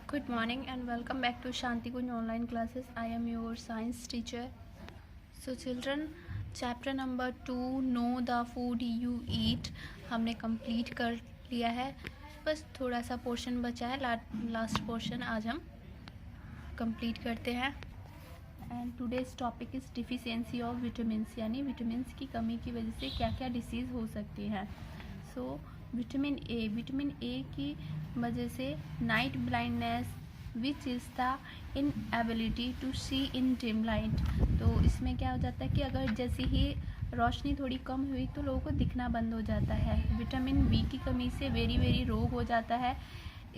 Good morning and welcome back to Shanti Kunj online classes. I am your science teacher. So children, chapter number 2 know the food you eat हमने complete कर लिया है. बस थोड़ा सा portion बचा है. लास्ट पोर्शन आज हम कंप्लीट करते हैं. And today's topic is deficiency of vitamins, यानी विटामिन्स की कमी की वजह से क्या क्या डिसीज़ हो सकती है. सो विटामिन ए की वजह से night blindness which is the inability to see in dim light. तो इसमें क्या हो जाता है कि अगर जैसे ही रोशनी थोड़ी कम हुई तो लोगों को दिखना बंद हो जाता है. विटामिन बी की कमी से वेरी रोग हो जाता है.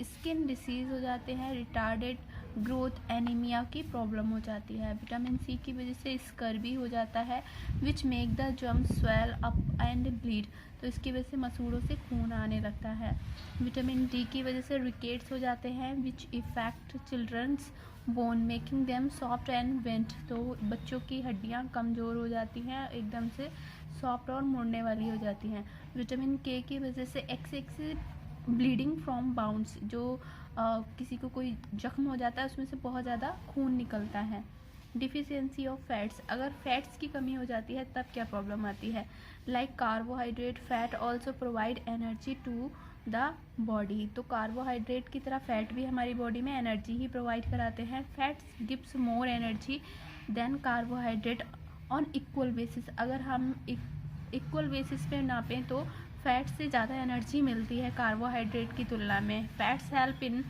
स्किन डिसीज़ हो जाते हैं, रिटार्डेड ग्रोथ, एनीमिया की प्रॉब्लम हो जाती है. विटामिन सी की वजह से स्कर्वी हो जाता है विच मेक द जम स्वेल अप एंड ब्लीड. तो इसकी वजह से मसूड़ों से खून आने लगता है. विटामिन डी की वजह से रिकेट्स हो जाते हैं which effect children's bone making them soft and bent. तो बच्चों की हड्डियाँ कमज़ोर हो जाती हैं, एकदम से सॉफ्ट और मुड़ने वाली हो जाती हैं. विटामिन के की वजह से एक्सेसिव ब्लीडिंग फ्रॉम बाउंड्स, जो किसी को कोई जख्म हो जाता है उसमें से बहुत ज़्यादा खून निकलता है. डिफिशियंसी ऑफ फैट्स, अगर फैट्स की कमी हो जाती है तब क्या प्रॉब्लम आती है. Like carbohydrate fat also provide energy to the body. तो कार्बोहाइड्रेट की तरह फैट भी हमारी बॉडी में एनर्जी ही प्रोवाइड कराते हैं. Fats gives more energy than carbohydrate on equal basis. अगर हम इक्वल बेसिस पे नापें तो फैट से ज़्यादा एनर्जी मिलती है कार्बोहाइड्रेट की तुलना में. Fats help in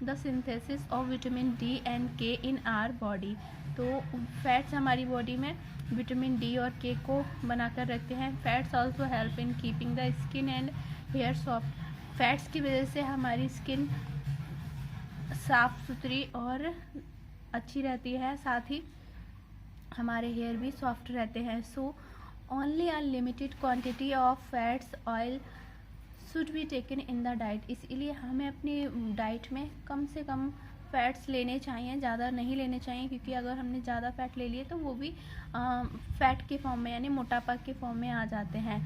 the synthesis of vitamin D and K in our body. तो फैट्स हमारी बॉडी में विटामिन डी और के को बनाकर रखते हैं. Fats also help in keeping the skin and hair soft. Fats की वजह से हमारी स्किन साफ़ सुथरी और अच्छी रहती है, साथ ही हमारे हेयर भी सॉफ्ट रहते हैं. सो only a limited quantity of fats oil should be taken in the diet. इसलिए हमें अपनी डाइट में कम से कम फैट्स लेने चाहिए, ज़्यादा नहीं लेने चाहिए, क्योंकि अगर हमने ज़्यादा फैट ले लिए तो वो भी फैट के फॉर्म में यानी मोटापा के फॉर्म में आ जाते हैं.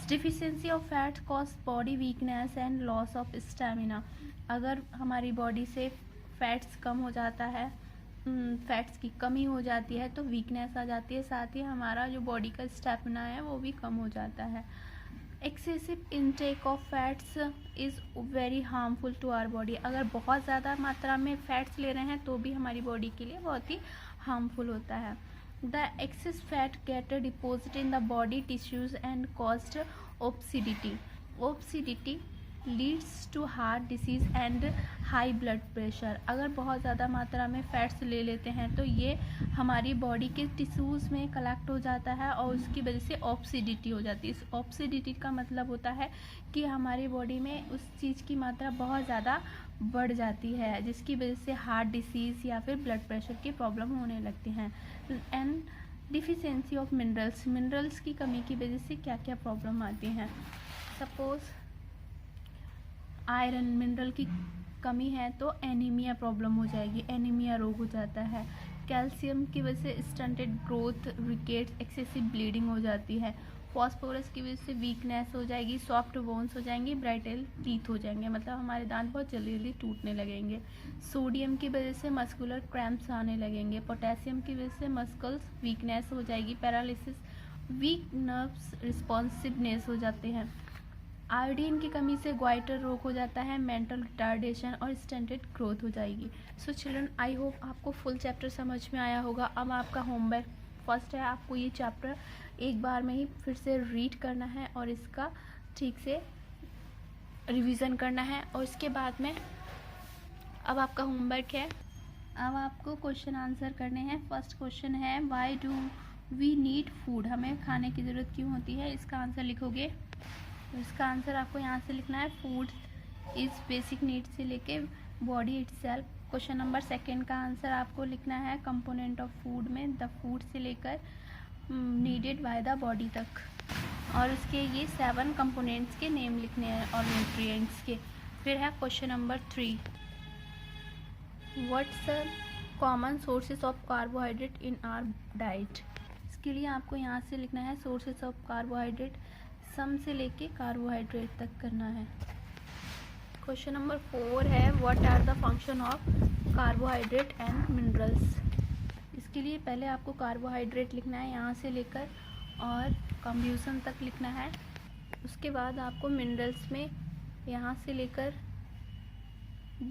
Deficiency of fat cause body weakness and loss of stamina. अगर हमारी बॉडी से फैट्स कम हो जाता है, फैट्स की कमी हो जाती है तो वीकनेस आ जाती है, साथ ही हमारा जो बॉडी का स्टेमिना है वो भी कम हो जाता है. Excessive intake of fats is very harmful to our body. अगर बहुत ज़्यादा मात्रा में फैट्स ले रहे हैं तो भी हमारी बॉडी के लिए बहुत ही हार्मफुल होता है. The excess fat get deposit in the body tissues and cost obesity. Obesity leads to heart disease and high blood pressure. अगर बहुत ज़्यादा मात्रा में फैट्स ले लेते हैं तो ये हमारी बॉडी के टिश्यूज़ में कलेक्ट हो जाता है और उसकी वजह से ओबेसिटी हो जाती है. इस ओबेसिटी का मतलब होता है कि हमारी बॉडी में उस चीज़ की मात्रा बहुत ज़्यादा बढ़ जाती है, जिसकी वजह से हार्ट डिसीज़ या फिर ब्लड प्रेशर की प्रॉब्लम होने लगती हैं. And deficiency of minerals, minerals की कमी की वजह से क्या क्या प्रॉब्लम आती हैं. सपोज़ आयरन मिनरल की कमी है तो एनीमिया प्रॉब्लम हो जाएगी, एनीमिया रोग हो जाता है. कैल्शियम की वजह से stunted growth, rickets, excessive bleeding हो जाती है. फॉस्फोरस की वजह से वीकनेस हो जाएगी, सॉफ्ट बोन्स हो जाएंगी, ब्राइटल टीथ हो जाएंगे, मतलब हमारे दांत बहुत जल्दी टूटने लगेंगे. सोडियम की वजह से मस्कुलर क्रैम्प्स आने लगेंगे. पोटेशियम की वजह से मस्कल्स वीकनेस हो जाएगी, पैरालिसिस, वीक नर्व्स रिस्पॉन्सिवनेस हो जाते हैं. आयोडीन की कमी से ग्वाइटर रोग हो जाता है, मेंटल रिटार्डेशन और स्टंटेड ग्रोथ हो जाएगी. सो चिल्ड्रन, आई होप आपको फुल चैप्टर समझ में आया होगा. अब आपका होमवर्क फर्स्ट है, आपको ये चैप्टर एक बार में ही फिर से रीड करना है और इसका ठीक से रिवीजन करना है. और इसके बाद में अब आपका होमवर्क है, अब आपको क्वेश्चन आंसर करने हैं. फर्स्ट क्वेश्चन है why do we need food. हमें खाने की ज़रूरत क्यों होती है, इसका आंसर लिखोगे. तो इसका आंसर आपको यहाँ से लिखना है. फूड इज़ बेसिक नीड से लेके body itself. Question number second का आंसर आपको लिखना है कंपोनेंट ऑफ फूड में द फूड से लेकर नीडेड बाय द बॉडी तक, और उसके ये 7 कंपोनेंट्स के नेम लिखने हैं और न्यूट्रिएंट्स के. फिर है question number 3, what's the common sources of carbohydrate in our diet. इसके लिए आपको यहाँ से लिखना है सोर्सेज ऑफ कार्बोहाइड्रेट, सम से लेके कार्बोहाइड्रेट तक करना है. क्वेश्चन नंबर 4 है what are the function of carbohydrate and minerals. इसके लिए पहले आपको कार्बोहाइड्रेट लिखना है यहाँ से लेकर और कंब्यूशन तक लिखना है। उसके बाद आपको मिनरल्स में यहाँ से लेकर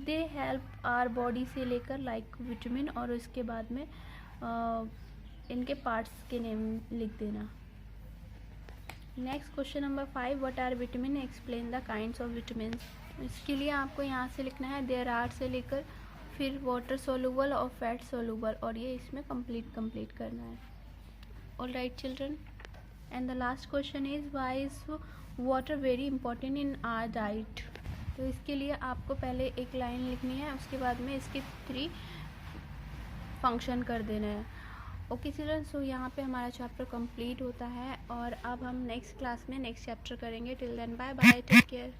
दे हेल्प आवर बॉडी से लेकर लाइक विटामिन, और उसके बाद में इनके पार्ट्स के नेम लिख देना। Next question number 5 what are vitamin, explain the kinds of vitamin. इसके लिए आपको यहाँ से लिखना है देयर आर से लेकर फिर वाटर सोलूबल और फैट सोलूबल, और ये इसमें कंप्लीट करना है। All right children, and the last question is why is water very important in our diet. तो इसके लिए आपको पहले एक लाइन लिखनी है, उसके बाद में इसके 3 फंक्शन कर देना है। ओके चिल्ड्रन, सो यहाँ पे हमारा चैप्टर कंप्लीट होता है और अब हम नेक्स्ट क्लास में नेक्स्ट चैप्टर करेंगे। Till then bye bye, take care.